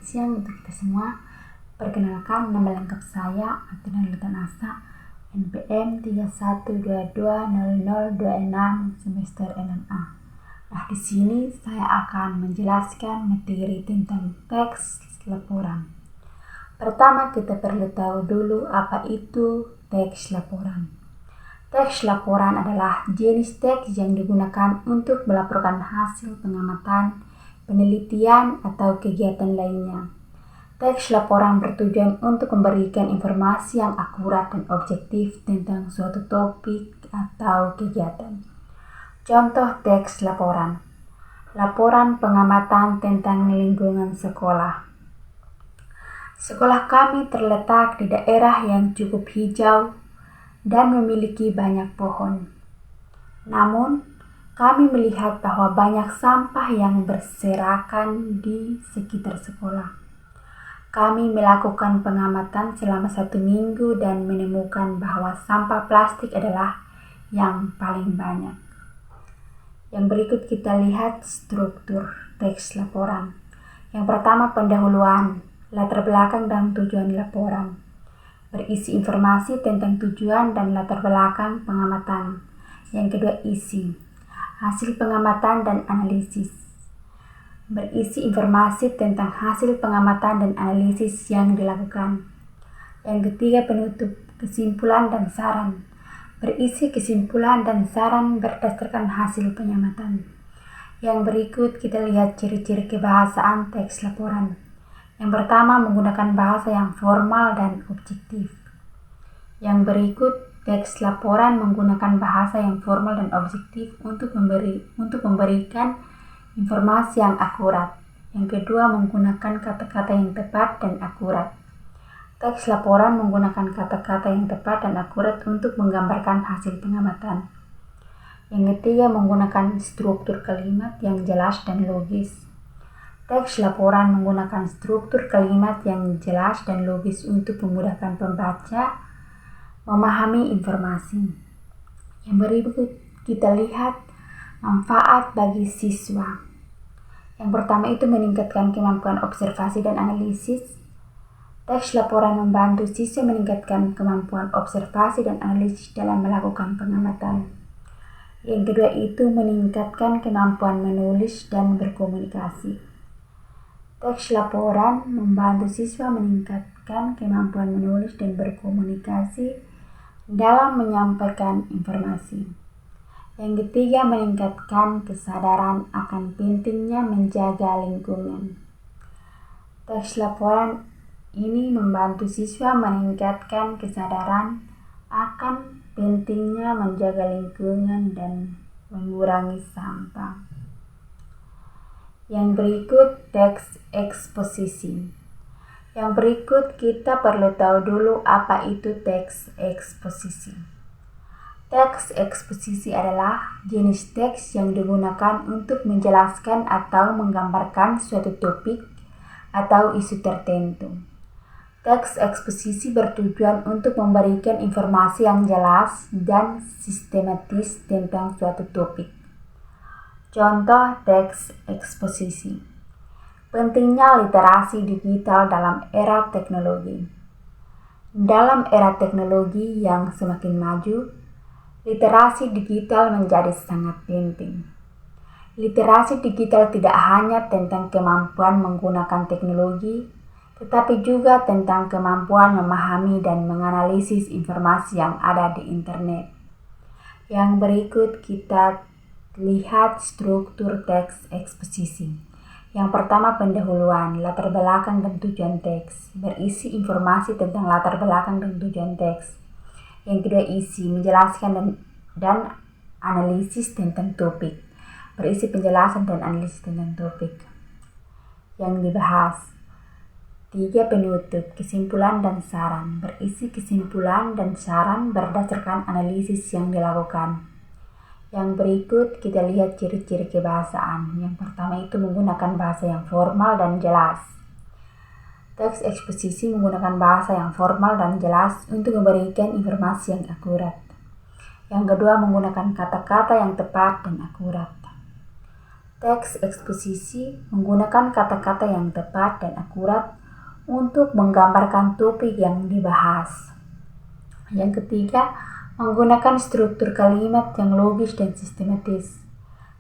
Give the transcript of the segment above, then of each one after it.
siang untuk kita semua. Perkenalkan, nama lengkap saya Atina Asa, NPM 31220026 semester MMA. Nah, di sini saya akan menjelaskan materi tentang teks laporan. Pertama, kita perlu tahu dulu apa itu teks laporan. Teks laporan adalah jenis teks yang digunakan untuk melaporkan hasil pengamatan, penelitian, atau kegiatan lainnya. Teks laporan bertujuan untuk memberikan informasi yang akurat dan objektif tentang suatu topik atau kegiatan. Contoh teks laporan. Laporan pengamatan tentang lingkungan sekolah. Sekolah kami terletak di daerah yang cukup hijau dan memiliki banyak pohon. Namun, kami melihat bahwa banyak sampah yang berserakan di sekitar sekolah. Kami melakukan pengamatan selama 1 minggu dan menemukan bahwa sampah plastik adalah yang paling banyak. Yang berikut kita lihat struktur teks laporan. Yang pertama, pendahuluan, latar belakang dan tujuan laporan. Berisi informasi tentang tujuan dan latar belakang pengamatan. Yang kedua, isi, hasil pengamatan dan analisis. Berisi informasi tentang hasil pengamatan dan analisis yang dilakukan. Yang ketiga, penutup, kesimpulan dan saran. Berisi kesimpulan dan saran berdasarkan hasil pengamatan. Yang berikut kita lihat ciri-ciri kebahasaan teks laporan. Yang pertama, menggunakan bahasa yang formal dan objektif. Yang berikut, teks laporan menggunakan bahasa yang formal dan objektif untuk memberikan informasi yang akurat. Yang kedua, menggunakan kata-kata yang tepat dan akurat. Teks laporan menggunakan kata-kata yang tepat dan akurat untuk menggambarkan hasil pengamatan. Yang ketiga, menggunakan struktur kalimat yang jelas dan logis. Teks laporan menggunakan struktur kalimat yang jelas dan logis untuk memudahkan pembaca memahami informasi. Yang berikut kita lihat manfaat bagi siswa. Yang pertama itu meningkatkan kemampuan observasi dan analisis. Teks laporan membantu siswa meningkatkan kemampuan observasi dan analisis dalam melakukan pengamatan. Yang kedua itu meningkatkan kemampuan menulis dan berkomunikasi. Teks laporan membantu siswa meningkatkan kemampuan menulis dan berkomunikasi dalam menyampaikan informasi. Yang ketiga, meningkatkan kesadaran akan pentingnya menjaga lingkungan. Teks laporan ini membantu siswa meningkatkan kesadaran akan pentingnya menjaga lingkungan dan mengurangi sampah. Yang berikut, teks eksposisi. Yang berikut kita perlu tahu dulu apa itu teks eksposisi. Teks eksposisi adalah jenis teks yang digunakan untuk menjelaskan atau menggambarkan suatu topik atau isu tertentu. Teks eksposisi bertujuan untuk memberikan informasi yang jelas dan sistematis tentang suatu topik. Contoh teks eksposisi. Pentingnya literasi digital dalam era teknologi. Dalam era teknologi yang semakin maju, literasi digital menjadi sangat penting. Literasi digital tidak hanya tentang kemampuan menggunakan teknologi, tetapi juga tentang kemampuan memahami dan menganalisis informasi yang ada di internet. Yang berikut kita lihat struktur teks eksposisi. Yang pertama, pendahuluan, latar belakang dan tujuan teks. Berisi informasi tentang latar belakang dan tujuan teks. Yang kedua, isi, menjelaskan dan analisis tentang topik. Berisi penjelasan dan analisis tentang topik yang dibahas. 3, penutup, kesimpulan dan saran. Berisi kesimpulan dan saran berdasarkan analisis yang dilakukan. Yang berikut kita lihat ciri-ciri kebahasaan. Yang pertama itu menggunakan bahasa yang formal dan jelas. Teks eksposisi menggunakan bahasa yang formal dan jelas untuk memberikan informasi yang akurat. Yang kedua, menggunakan kata-kata yang tepat dan akurat. Teks eksposisi menggunakan kata-kata yang tepat dan akurat untuk menggambarkan topik yang dibahas. Yang ketiga, menggunakan struktur kalimat yang logis dan sistematis.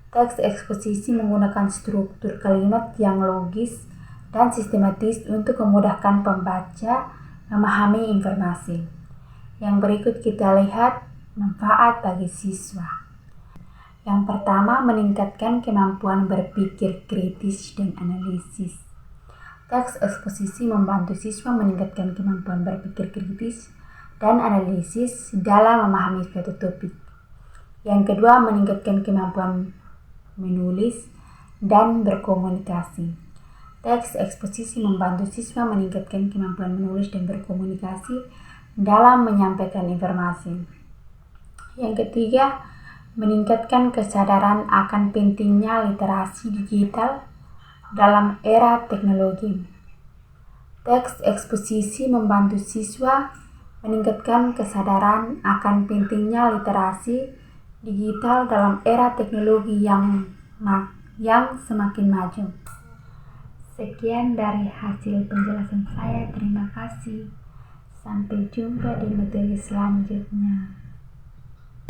Teks eksposisi menggunakan struktur kalimat yang logis dan sistematis untuk memudahkan pembaca memahami informasi. Yang berikut kita lihat manfaat bagi siswa. Yang pertama, meningkatkan kemampuan berpikir kritis dan analisis. Teks eksposisi membantu siswa meningkatkan kemampuan berpikir kritis dan analisis dalam memahami suatu topik. Yang kedua, meningkatkan kemampuan menulis dan berkomunikasi. Teks eksposisi membantu siswa meningkatkan kemampuan menulis dan berkomunikasi dalam menyampaikan informasi. Yang ketiga, meningkatkan kesadaran akan pentingnya literasi digital dalam era teknologi. Teks eksposisi membantu siswa meningkatkan kesadaran akan pentingnya literasi digital dalam era teknologi yang semakin maju. Sekian dari hasil penjelasan saya. Terima kasih. Sampai jumpa di materi selanjutnya.